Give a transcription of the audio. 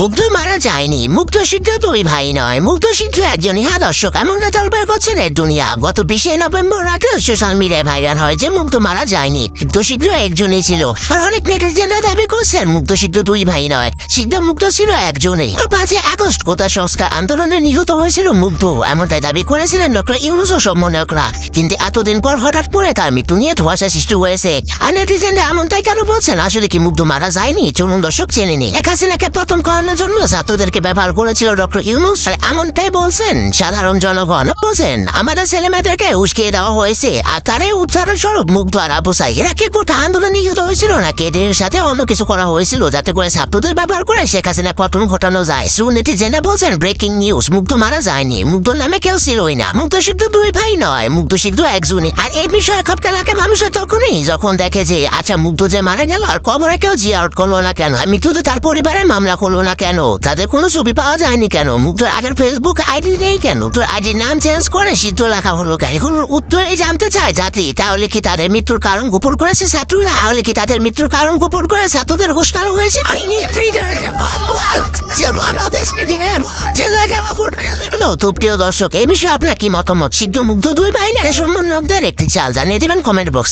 মুগ্ধ মারা যায়নি। মুগ্ধ সিদ্ধ দুই ভাই নয়, মুগ্ধ সিদ্ধ একজন ইহা দর্শক এমনটা তলবের করছেন এর দুনিয়া। গত 20শে নভেম্বর রাতে সোশ্যাল মিডিয়ায় ভাইরাল হয় যে মুগ্ধ মারা যায়নি, মুগ্ধ সিদ্ধ একজনই ছিল। আর অনেক নেটিজেনরা দাবি করছেন মুগ্ধ সিদ্ধ দুই ভাই নয়, সিদ্ধ মুগ্ধ ছিল একজনই। 5 আগস্ট কোটা সংস্কার আন্দোলনে নিহত হয়েছিল মুগ্ধ, এমনটাই দাবি করেছিলেন ডক্টর ইউনূস ও সমন্বয়করা। কিন্তু এতদিন পর হঠাৎ করে তার মৃত্যু নিয়ে ধোঁয়াশা সৃষ্টি হয়েছে। আর নেটিজেনরা এমনটাই কেন বলছেন? আসলে কি মুগ্ধ মারা যায়নি? চলুন দর্শক জেনে নিই। শেখ হাসিনাকে পতন করানোর জন্য ছাত্রদেরকে ব্যবহার করেছিল ডক্টর ইউনূস, আর এমনটাই বলছেন সাধারণ জনগণ। বলছেন আমাদের ছেলেমেয়েদেরকে উস্কিয়ে দেওয়া হয়েছে, আর তারাই উদাহরণ স্বরূপ মুগ্ধ আর আবু সাঈদ। এরা কি কোটা আন্দোলন নিহত হয়েছিল নাকি এদের সাথে অন্য কিছু করা হয়েছিল যাতে করে ছাত্রদের ব্যবহার করে শেখ হাসিনা পতন ঘটানো যায়? নেটিজেনরা বলছেন ব্রেকিং নিউজ, মুগ্ধ মারা যায়নি, মুগ্ধ নামে কেউ ছিলই না, মুগ্ধ সিদ্ধ দুই ভাই নয়, মুগ্ধ সিদ্ধ একজনই। আর এই বিষয়ে খবরটা লাগে মানুষের তখনই যখন দেখে যে আচ্ছা মুগ্ধ যে মারা গেল আর কবরে কেউ জিয়ারত করলো না কেন, মৃত্যুতে তার পরিবারে মামলা করলো না কেন, তাদের কোনো ছবি পাওয়া যায়নি কেন, মুগ্ধর আগের ফেসবুক আইডি নেই কেন, তোর আইডির নাম চেঞ্জ করে সিদ্ধ লেখা হলো কেন? এগুলোর উত্তরেই জানতে চায় জাতি। তাহলে কি তাদের মৃত্যুর কারণ গোপন করেছে ছাত্ররা? তাহলে কি তাদের মৃত্যুর কারণ গোপন করে ছাত্রদের ঘোষণা হয়েছে? তো প্রিয় দর্শক, এই বিষয়ে আপনার কি মতামত? সিদ্ধ মুগ্ধ দুই ভাই না সমন্বয়কদের একটি চাল জানিয়ে দেবেন কমেন্ট বক্স।